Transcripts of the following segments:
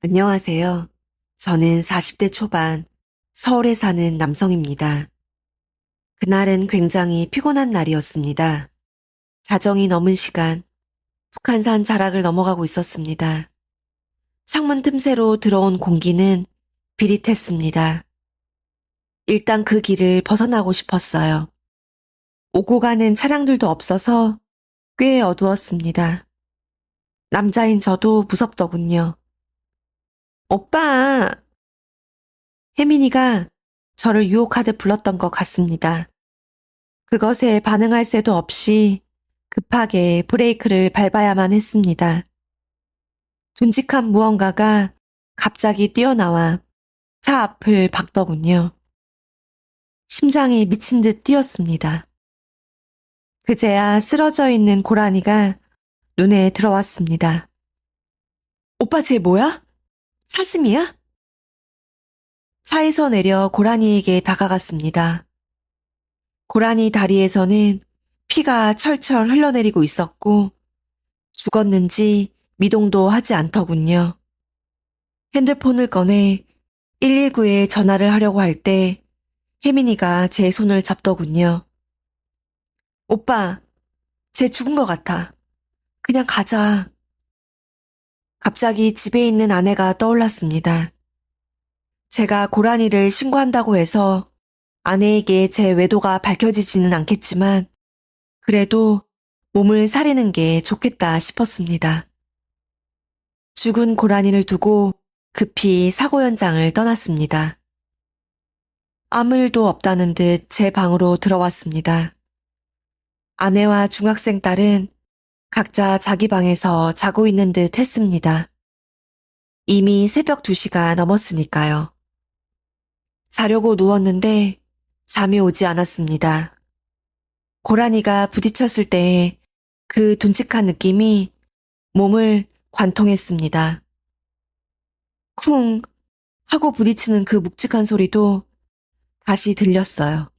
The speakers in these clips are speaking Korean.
안녕하세요. 저는 40대 초반 서울에 사는 남성입니다. 그날은 굉장히 피곤한 날이었습니다. 자정이 넘은 시간 북한산 자락을 넘어가고 있었습니다. 창문 틈새로 들어온 공기는 비릿했습니다. 일단 그 길을 벗어나고 싶었어요. 오고 가는 차량들도 없어서 꽤 어두웠습니다. 남자인 저도 무섭더군요. 오빠! 혜민이가 저를 유혹하듯 불렀던 것 같습니다. 그것에 반응할 새도 없이 급하게 브레이크를 밟아야만 했습니다. 둔직한 무언가가 갑자기 뛰어나와 차 앞을 박더군요. 심장이 미친 듯 뛰었습니다. 그제야 쓰러져 있는 고라니가 눈에 들어왔습니다. 오빠 쟤 뭐야? 사슴이야? 차에서 내려 고라니에게 다가갔습니다. 고라니 다리에서는 피가 철철 흘러내리고 있었고 죽었는지 미동도 하지 않더군요. 핸드폰을 꺼내 119에 전화를 하려고 할 때 혜민이가 제 손을 잡더군요. 오빠, 쟤 죽은 것 같아. 그냥 가자. 갑자기 집에 있는 아내가 떠올랐습니다. 제가 고라니를 신고한다고 해서 아내에게 제 외도가 밝혀지지는 않겠지만 그래도 몸을 사리는 게 좋겠다 싶었습니다. 죽은 고라니를 두고 급히 사고 현장을 떠났습니다. 아무 일도 없다는 듯 제 방으로 들어왔습니다. 아내와 중학생 딸은 각자 자기 방에서 자고 있는 듯 했습니다. 이미 새벽 2시가 넘었으니까요. 자려고 누웠는데 잠이 오지 않았습니다. 고라니가 부딪혔을 때의 그 둔직한 느낌이 몸을 관통했습니다. 쿵 하고 부딪히는 그 묵직한 소리도 다시 들렸어요.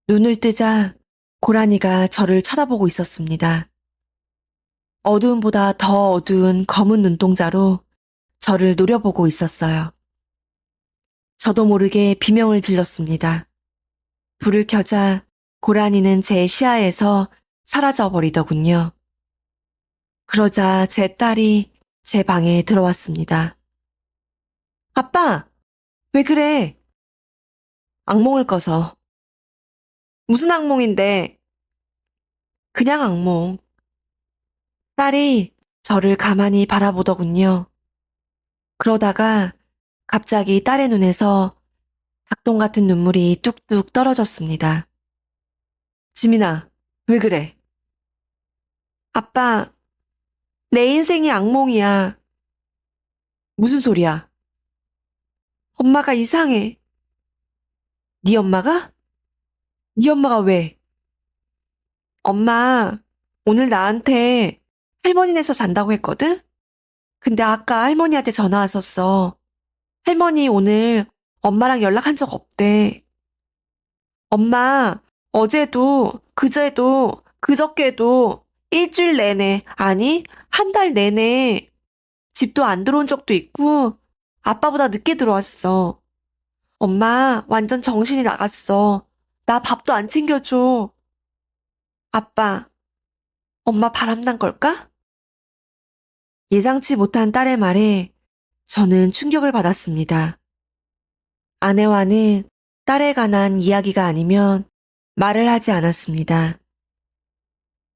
눈을 뜨자 고라니가 저를 쳐다보고 있었습니다. 어두움보다 더 어두운 검은 눈동자로 저를 노려보고 있었어요. 저도 모르게 비명을 질렀습니다. 불을 켜자 고라니는 제 시야에서 사라져 버리더군요. 그러자 제 딸이 제 방에 들어왔습니다. 아빠! 왜 그래? 악몽을 꿔서. 무슨 악몽인데? 그냥 악몽. 딸이 저를 가만히 바라보더군요. 그러다가 갑자기 딸의 눈에서 닭똥 같은 눈물이 뚝뚝 떨어졌습니다. 지민아, 왜 그래? 아빠, 내 인생이 악몽이야. 무슨 소리야? 엄마가 이상해. 네 엄마가? 네 엄마가 왜? 엄마, 오늘 나한테 할머니네서 잔다고 했거든? 근데 아까 할머니한테 전화 왔었어. 할머니 오늘 엄마랑 연락한 적 없대. 엄마, 어제도, 그제도, 그저께도 일주일 내내, 아니, 한 달 내내 집도 안 들어온 적도 있고, 아빠보다 늦게 들어왔어. 엄마, 완전 정신이 나갔어. 나 밥도 안 챙겨줘. 아빠, 엄마 바람난 걸까? 예상치 못한 딸의 말에 저는 충격을 받았습니다. 아내와는 딸에 관한 이야기가 아니면 말을 하지 않았습니다.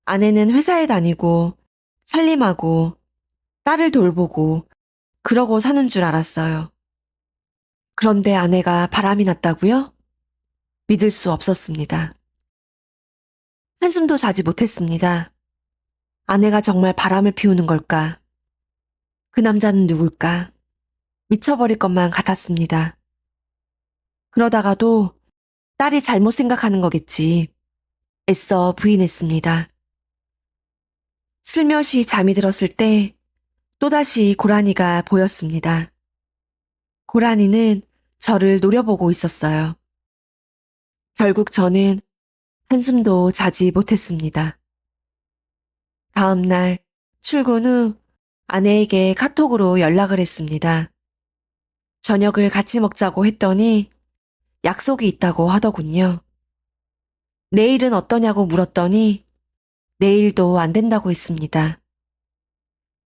아내는 회사에 다니고 살림하고 딸을 돌보고 그러고 사는 줄 알았어요. 그런데 아내가 바람이 났다고요? 믿을 수 없었습니다. 한숨도 자지 못했습니다. 아내가 정말 바람을 피우는 걸까? 그 남자는 누굴까? 미쳐버릴 것만 같았습니다. 그러다가도 딸이 잘못 생각하는 거겠지. 애써 부인했습니다. 슬며시 잠이 들었을 때 또다시 고라니가 보였습니다. 고라니는 저를 노려보고 있었어요. 결국 저는 한숨도 자지 못했습니다. 다음 날 출근 후 아내에게 카톡으로 연락을 했습니다. 저녁을 같이 먹자고 했더니 약속이 있다고 하더군요. 내일은 어떠냐고 물었더니 내일도 안 된다고 했습니다.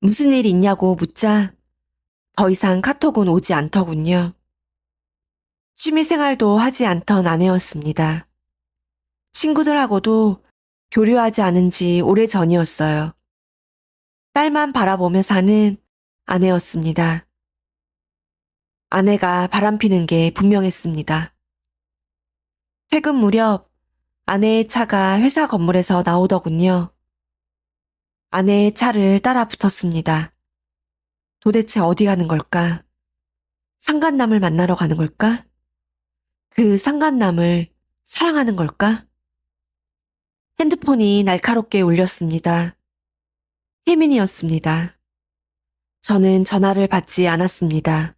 무슨 일 있냐고 묻자 더 이상 카톡은 오지 않더군요. 취미생활도 하지 않던 아내였습니다. 친구들하고도 교류하지 않은 지 오래 전이었어요. 딸만 바라보며 사는 아내였습니다. 아내가 바람피는 게 분명했습니다. 퇴근 무렵 아내의 차가 회사 건물에서 나오더군요. 아내의 차를 따라 붙었습니다. 도대체 어디 가는 걸까? 상간남을 만나러 가는 걸까? 그 상간남을 사랑하는 걸까? 핸드폰이 날카롭게 울렸습니다. 혜민이었습니다. 저는 전화를 받지 않았습니다.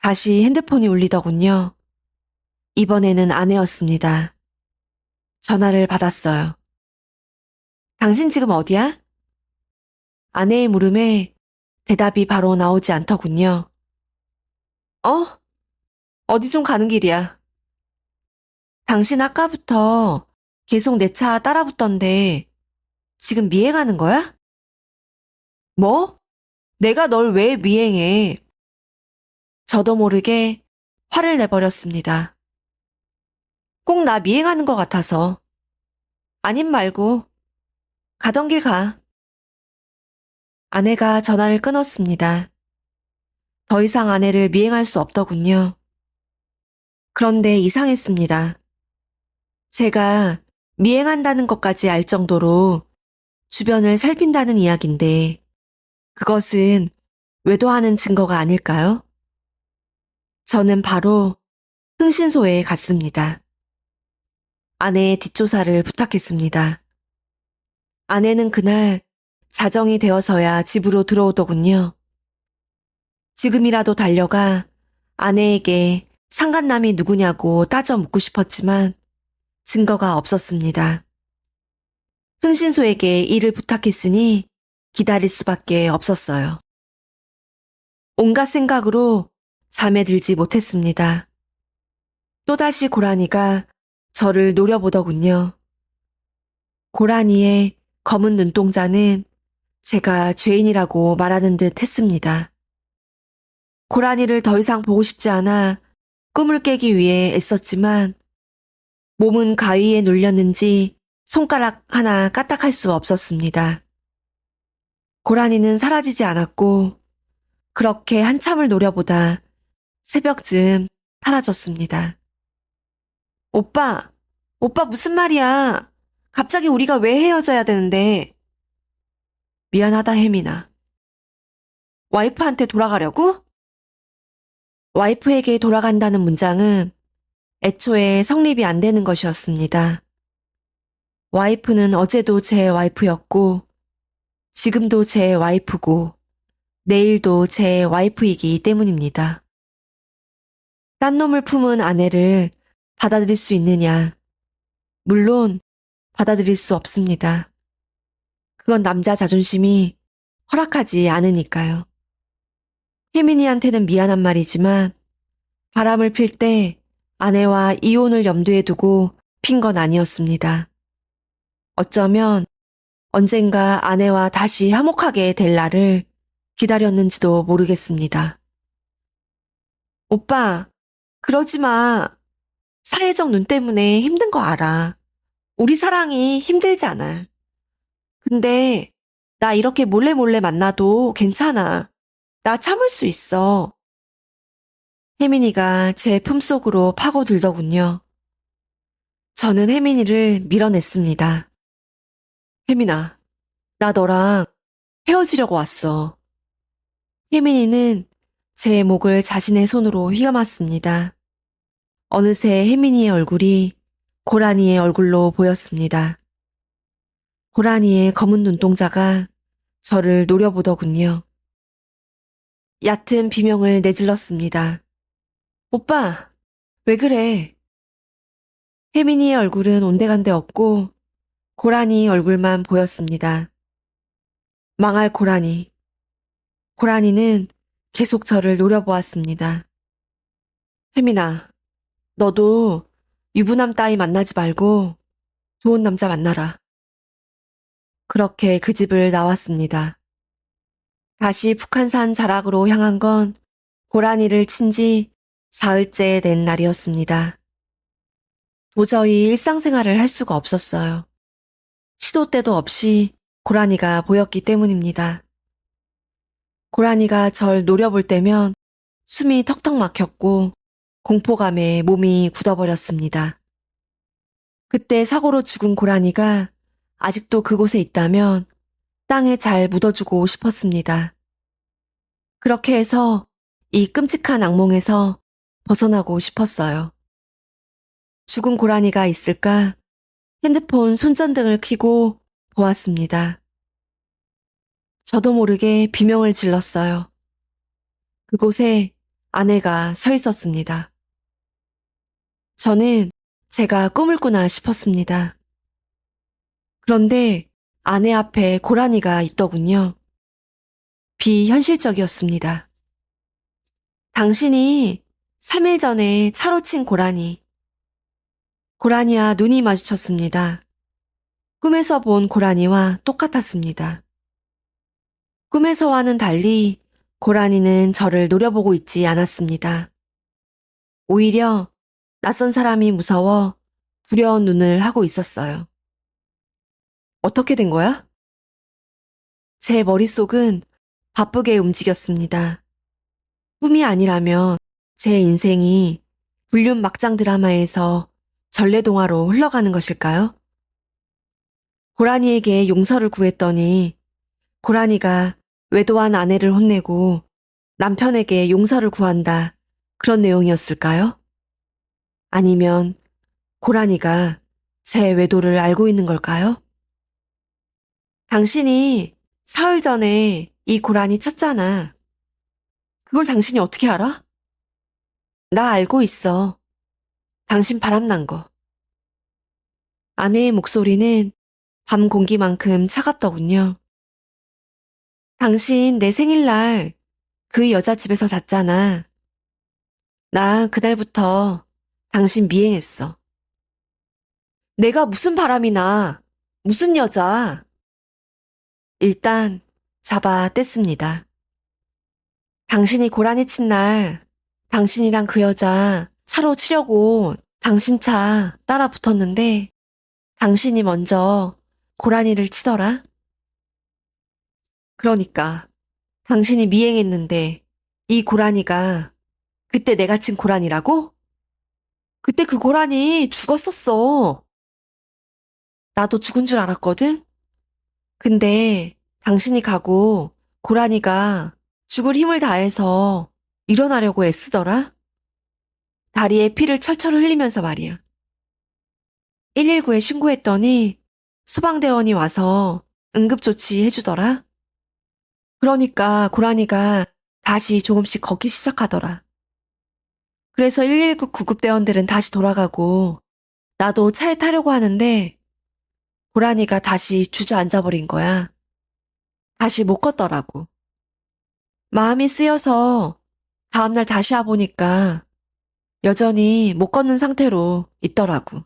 다시 핸드폰이 울리더군요. 이번에는 아내였습니다. 전화를 받았어요. 당신 지금 어디야? 아내의 물음에 대답이 바로 나오지 않더군요. 어? 어디 좀 가는 길이야. 당신 아까부터 계속 내 차 따라붙던데 지금 미행하는 거야? 뭐? 내가 널 왜 미행해? 저도 모르게 화를 내버렸습니다. 꼭 나 미행하는 것 같아서. 아님 말고 가던 길 가. 아내가 전화를 끊었습니다. 더 이상 아내를 미행할 수 없더군요. 그런데 이상했습니다. 제가 미행한다는 것까지 알 정도로 주변을 살핀다는 이야기인데 그것은 외도하는 증거가 아닐까요? 저는 바로 흥신소에 갔습니다. 아내의 뒷조사를 부탁했습니다. 아내는 그날 자정이 되어서야 집으로 들어오더군요. 지금이라도 달려가 아내에게 상간남이 누구냐고 따져 묻고 싶었지만 증거가 없었습니다. 흥신소에게 일을 부탁했으니 기다릴 수밖에 없었어요. 온갖 생각으로 잠에 들지 못했습니다. 또다시 고라니가 저를 노려보더군요. 고라니의 검은 눈동자는 제가 죄인이라고 말하는 듯 했습니다. 고라니를 더 이상 보고 싶지 않아 꿈을 깨기 위해 애썼지만 몸은 가위에 눌렸는지 손가락 하나 까딱할 수 없었습니다. 고라니는 사라지지 않았고 그렇게 한참을 노려보다 새벽쯤 사라졌습니다. 오빠 무슨 말이야? 갑자기 우리가 왜 헤어져야 되는데? 미안하다 혜민아. 와이프한테 돌아가려고? 와이프에게 돌아간다는 문장은 애초에 성립이 안 되는 것이었습니다. 와이프는 어제도 제 와이프였고, 지금도 제 와이프고, 내일도 제 와이프이기 때문입니다. 딴 놈을 품은 아내를 받아들일 수 있느냐? 물론 받아들일 수 없습니다. 그건 남자 자존심이 허락하지 않으니까요. 혜민이한테는 미안한 말이지만 바람을 필 때 아내와 이혼을 염두에 두고 핀 건 아니었습니다. 어쩌면 언젠가 아내와 다시 화목하게 될 날을 기다렸는지도 모르겠습니다. 오빠, 그러지 마. 사회적 눈 때문에 힘든 거 알아. 우리 사랑이 힘들잖아. 근데 나 이렇게 몰래 몰래 만나도 괜찮아. 나 참을 수 있어. 혜민이가 제 품속으로 파고들더군요. 저는 혜민이를 밀어냈습니다. 혜민아, 나 너랑 헤어지려고 왔어. 혜민이는 제 목을 자신의 손으로 휘감았습니다. 어느새 혜민이의 얼굴이 고라니의 얼굴로 보였습니다. 고라니의 검은 눈동자가 저를 노려보더군요. 얕은 비명을 내질렀습니다. 오빠, 왜 그래? 혜민이의 얼굴은 온데간데 없고 고라니 얼굴만 보였습니다. 망할 고라니, 고라니는 계속 저를 노려보았습니다. 혜민아, 너도 유부남 따위 만나지 말고 좋은 남자 만나라. 그렇게 그 집을 나왔습니다. 다시 북한산 자락으로 향한 건 고라니를 친 지 사흘째 된 날이었습니다. 도저히 일상생활을 할 수가 없었어요. 시도 때도 없이 고라니가 보였기 때문입니다. 고라니가 절 노려볼 때면 숨이 턱턱 막혔고 공포감에 몸이 굳어버렸습니다. 그때 사고로 죽은 고라니가 아직도 그곳에 있다면 땅에 잘 묻어주고 싶었습니다. 그렇게 해서 이 끔찍한 악몽에서 벗어나고 싶었어요. 죽은 고라니가 있을까 핸드폰 손전등을 켜고 보았습니다. 저도 모르게 비명을 질렀어요. 그곳에 아내가 서 있었습니다. 저는 제가 꿈을 꾸나 싶었습니다. 그런데 아내 앞에 고라니가 있더군요. 비현실적이었습니다. 당신이 3일 전에 차로 친 고라니. 고라니와 눈이 마주쳤습니다. 꿈에서 본 고라니와 똑같았습니다. 꿈에서와는 달리 고라니는 저를 노려보고 있지 않았습니다. 오히려 낯선 사람이 무서워 두려운 눈을 하고 있었어요. 어떻게 된 거야? 제 머릿속은 바쁘게 움직였습니다. 꿈이 아니라면 제 인생이 불륜 막장 드라마에서 전래동화로 흘러가는 것일까요? 고라니에게 용서를 구했더니 고라니가 외도한 아내를 혼내고 남편에게 용서를 구한다. 그런 내용이었을까요? 아니면 고라니가 제 외도를 알고 있는 걸까요? 당신이 사흘 전에 이 고라니 쳤잖아. 그걸 당신이 어떻게 알아? 나 알고 있어. 당신 바람난 거. 아내의 목소리는 밤 공기만큼 차갑더군요. 당신 내 생일날 그 여자 집에서 잤잖아. 나 그날부터 당신 미행했어. 내가 무슨 바람이 나? 무슨 여자? 일단 잡아 뗐습니다. 당신이 고라니 친 날 당신이랑 그 여자 차로 치려고 당신 차 따라 붙었는데 당신이 먼저 고라니를 치더라. 그러니까 당신이 미행했는데 이 고라니가 그때 내가 친 고라니라고? 그때 그 고라니 죽었었어. 나도 죽은 줄 알았거든? 근데 당신이 가고 고라니가 죽을 힘을 다해서 일어나려고 애쓰더라? 다리에 피를 철철 흘리면서 말이야. 119에 신고했더니 소방대원이 와서 응급조치 해주더라? 그러니까 고라니가 다시 조금씩 걷기 시작하더라. 그래서 119 구급대원들은 다시 돌아가고 나도 차에 타려고 하는데 고라니가 다시 주저앉아버린 거야. 다시 못 걷더라고. 마음이 쓰여서 다음날 다시 와보니까 여전히 못 걷는 상태로 있더라고.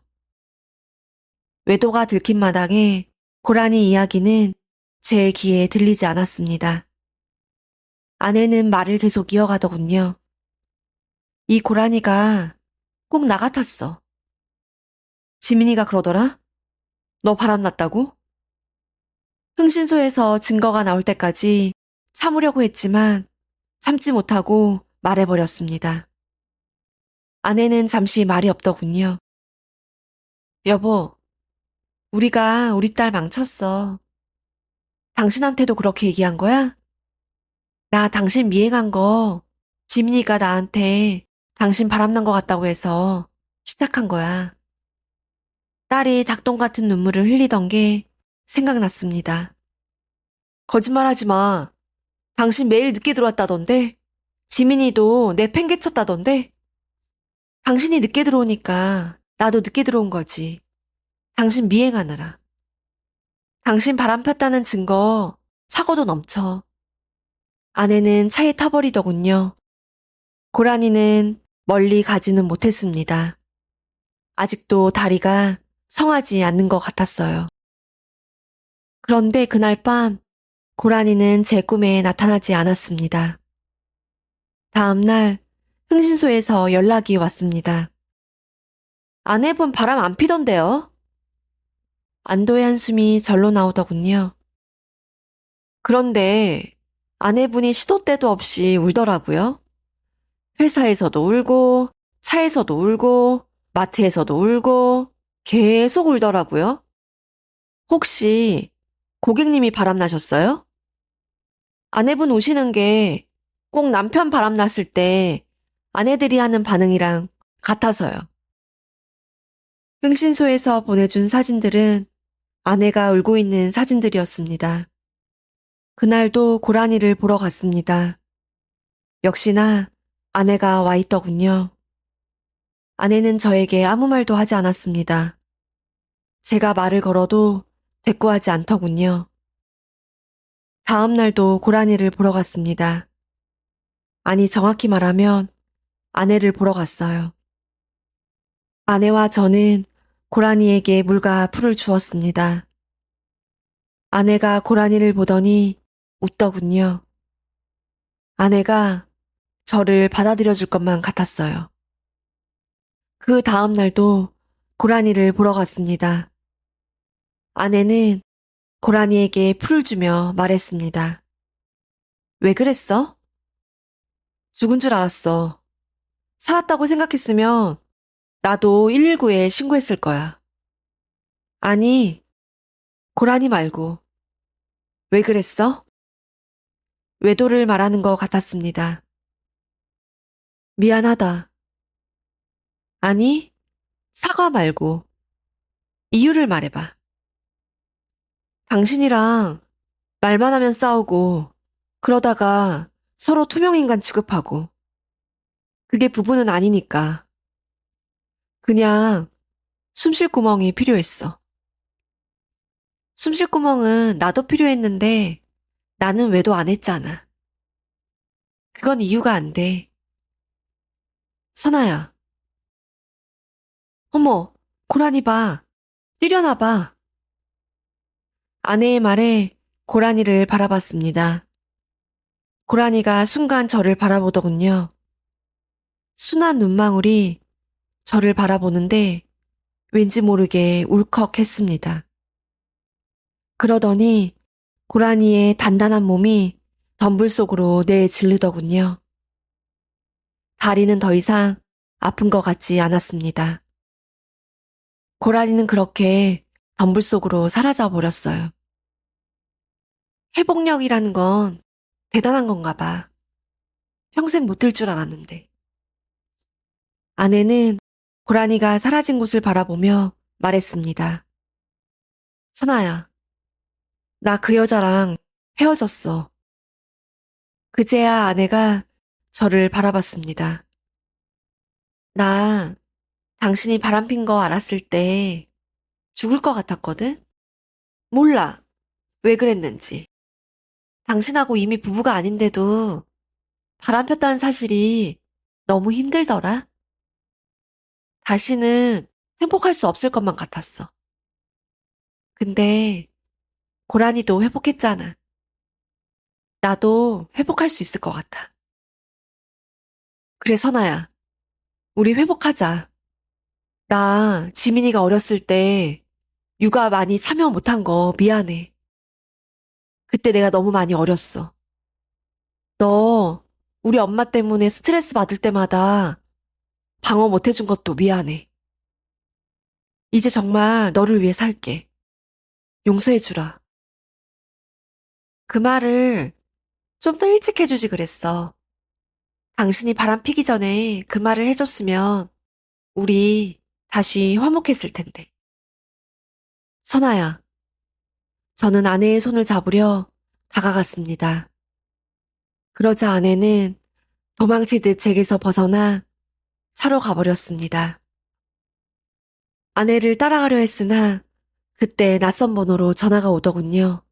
외도가 들킨 마당에 고라니 이야기는 제 귀에 들리지 않았습니다. 아내는 말을 계속 이어가더군요. 이 고라니가 꼭 나 같았어. 지민이가 그러더라? 너 바람났다고? 흥신소에서 증거가 나올 때까지 참으려고 했지만 참지 못하고 말해버렸습니다. 아내는 잠시 말이 없더군요. 여보, 우리가 우리 딸 망쳤어. 당신한테도 그렇게 얘기한 거야? 나 당신 미행한 거 지민이가 나한테 당신 바람난 것 같다고 해서 시작한 거야. 딸이 닭똥 같은 눈물을 흘리던 게 생각났습니다. 거짓말하지 마. 당신 매일 늦게 들어왔다던데? 지민이도 내 팽개쳤다던데? 당신이 늦게 들어오니까 나도 늦게 들어온 거지. 당신 미행하느라. 당신 바람 폈다는 증거 사고도 넘쳐. 아내는 차에 타버리더군요. 고라니는 멀리 가지는 못했습니다. 아직도 다리가 성하지 않는 것 같았어요. 그런데 그날 밤 고라니는 제 꿈에 나타나지 않았습니다. 다음 날 흥신소에서 연락이 왔습니다. 아내분 바람 안 피던데요? 안도의 한숨이 절로 나오더군요. 그런데 아내분이 시도 때도 없이 울더라고요. 회사에서도 울고, 차에서도 울고, 마트에서도 울고, 계속 울더라고요. 혹시 고객님이 바람나셨어요? 아내분 우시는 게 꼭 남편 바람났을 때 아내들이 하는 반응이랑 같아서요. 흥신소에서 보내준 사진들은 아내가 울고 있는 사진들이었습니다. 그날도 고라니를 보러 갔습니다. 역시나 아내가 와 있더군요. 아내는 저에게 아무 말도 하지 않았습니다. 제가 말을 걸어도 대꾸하지 않더군요. 다음 날도 고라니를 보러 갔습니다. 아니, 정확히 말하면 아내를 보러 갔어요. 아내와 저는 고라니에게 물과 풀을 주었습니다. 아내가 고라니를 보더니 웃더군요. 아내가 저를 받아들여 줄 것만 같았어요. 그 다음 날도 고라니를 보러 갔습니다. 아내는 고라니에게 풀을 주며 말했습니다. 왜 그랬어? 죽은 줄 알았어. 살았다고 생각했으면 나도 119에 신고했을 거야. 아니, 고라니 말고. 왜 그랬어? 외도를 말하는 것 같았습니다. 미안하다. 아니, 사과 말고. 이유를 말해봐. 당신이랑 말만 하면 싸우고, 그러다가 서로 투명인간 취급하고. 그게 부부는 아니니까. 그냥 숨쉴 구멍이 필요했어. 숨쉴 구멍은 나도 필요했는데 나는 외도 안 했잖아. 그건 이유가 안 돼. 선아야. 어머, 고라니 봐. 뛰려나 봐. 아내의 말에 고라니를 바라봤습니다. 고라니가 순간 저를 바라보더군요. 순한 눈망울이 저를 바라보는데 왠지 모르게 울컥했습니다. 그러더니 고라니의 단단한 몸이 덤불 속으로 내질르더군요. 다리는 더 이상 아픈 것 같지 않았습니다. 고라니는 그렇게 덤불 속으로 사라져 버렸어요. 회복력이라는 건 대단한 건가 봐. 평생 못 들 줄 알았는데. 아내는 고라니가 사라진 곳을 바라보며 말했습니다. 선아야, 나 그 여자랑 헤어졌어. 그제야 아내가 저를 바라봤습니다. 나 당신이 바람핀 거 알았을 때 죽을 것 같았거든? 몰라. 왜 그랬는지. 당신하고 이미 부부가 아닌데도 바람 폈다는 사실이 너무 힘들더라. 다시는 행복할 수 없을 것만 같았어. 근데 고라니도 회복했잖아. 나도 회복할 수 있을 것 같아. 그래, 선아야. 우리 회복하자. 나 지민이가 어렸을 때 육아 많이 참여 못한 거 미안해. 그때 내가 너무 많이 어렸어. 너 우리 엄마 때문에 스트레스 받을 때마다 방어 못 해준 것도 미안해. 이제 정말 너를 위해 살게. 용서해주라. 그 말을 좀 더 일찍 해주지 그랬어. 당신이 바람 피기 전에 그 말을 해줬으면 우리 다시 화목했을 텐데. 선아야, 저는 아내의 손을 잡으려 다가갔습니다. 그러자 아내는 도망치듯 제게서 벗어나 차로 가버렸습니다. 아내를 따라가려 했으나 그때 낯선 번호로 전화가 오더군요.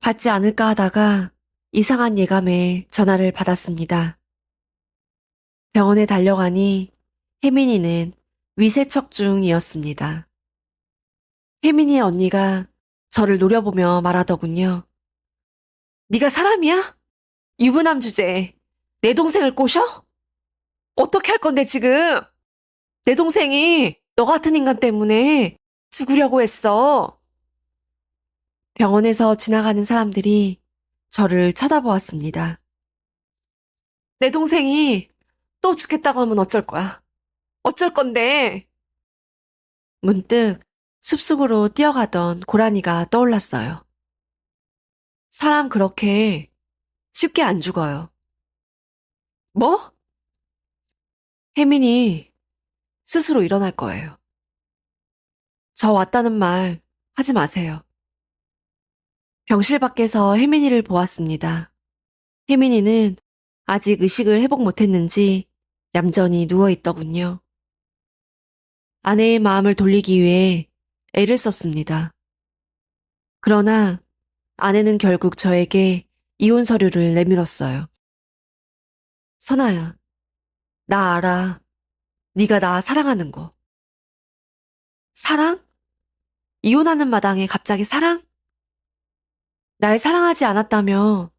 받지 않을까 하다가 이상한 예감에 전화를 받았습니다. 병원에 달려가니 혜민이는 위세척 중이었습니다. 혜민이의 언니가 저를 노려보며 말하더군요. 네가 사람이야? 유부남 주제에 내 동생을 꼬셔? 어떻게 할 건데 지금? 내 동생이 너 같은 인간 때문에 죽으려고 했어. 병원에서 지나가는 사람들이 저를 쳐다보았습니다. 내 동생이 또 죽겠다고 하면 어쩔 거야? 어쩔 건데? 문득 숲속으로 뛰어가던 고라니가 떠올랐어요. 사람 그렇게 쉽게 안 죽어요. 뭐? 혜민이 스스로 일어날 거예요. 저 왔다는 말 하지 마세요. 병실 밖에서 혜민이를 보았습니다. 혜민이는 아직 의식을 회복 못했는지 얌전히 누워있더군요. 아내의 마음을 돌리기 위해 애를 썼습니다. 그러나 아내는 결국 저에게 이혼 서류를 내밀었어요. 선아야, 나 알아. 네가 나 사랑하는 거. 사랑? 이혼하는 마당에 갑자기 사랑? 날 사랑하지 않았다며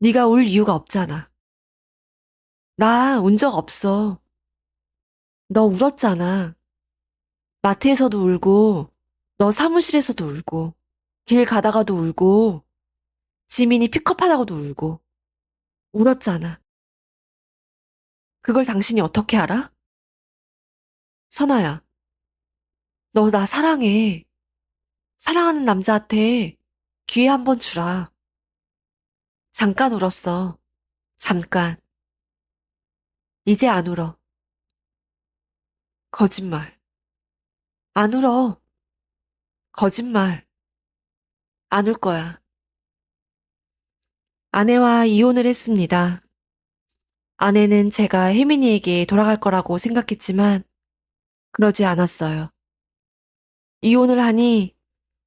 네가 울 이유가 없잖아. 나 운 적 없어. 너 울었잖아. 마트에서도 울고, 너 사무실에서도 울고, 길 가다가도 울고, 지민이 픽업하다가도 울고, 울었잖아. 그걸 당신이 어떻게 알아? 선아야, 너 나 사랑해. 사랑하는 남자한테 기회 한 번 주라. 잠깐 울었어. 잠깐. 이제 안 울어. 거짓말. 안 울어. 거짓말. 안 울 거야. 아내와 이혼을 했습니다. 아내는 제가 혜민이에게 돌아갈 거라고 생각했지만 그러지 않았어요. 이혼을 하니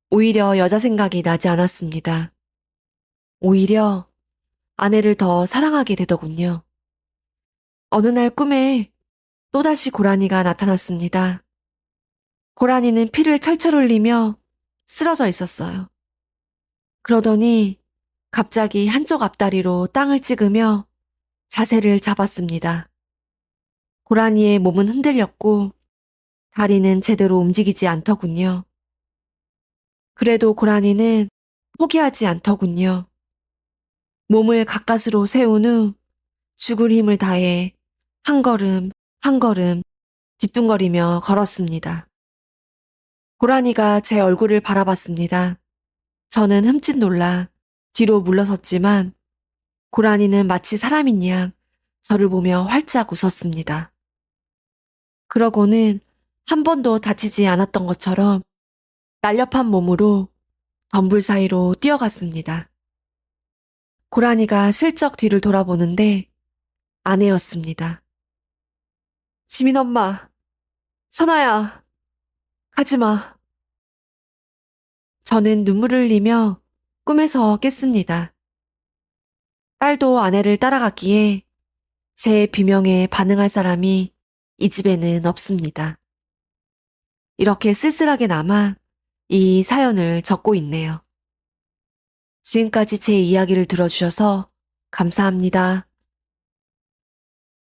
오히려 여자 생각이 나지 않았습니다. 오히려 아내를 더 사랑하게 되더군요. 어느 날 꿈에 또다시 고라니가 나타났습니다. 고라니는 피를 철철 흘리며 쓰러져 있었어요. 그러더니 갑자기 한쪽 앞다리로 땅을 찍으며 자세를 잡았습니다. 고라니의 몸은 흔들렸고 다리는 제대로 움직이지 않더군요. 그래도 고라니는 포기하지 않더군요. 몸을 가까스로 세운 후 죽을 힘을 다해 한 걸음 한 걸음 뒤뚱거리며 걸었습니다. 고라니가 제 얼굴을 바라봤습니다. 저는 흠칫 놀라 뒤로 물러섰지만 고라니는 마치 사람인 양 저를 보며 활짝 웃었습니다. 그러고는 한 번도 다치지 않았던 것처럼 날렵한 몸으로 덤불 사이로 뛰어갔습니다. 고라니가 슬쩍 뒤를 돌아보는데 아내였습니다. 지민 엄마, 선아야, 가지마. 저는 눈물을 흘리며 꿈에서 깼습니다. 딸도 아내를 따라갔기에 제 비명에 반응할 사람이 이 집에는 없습니다. 이렇게 쓸쓸하게 남아 이 사연을 적고 있네요. 지금까지 제 이야기를 들어주셔서 감사합니다.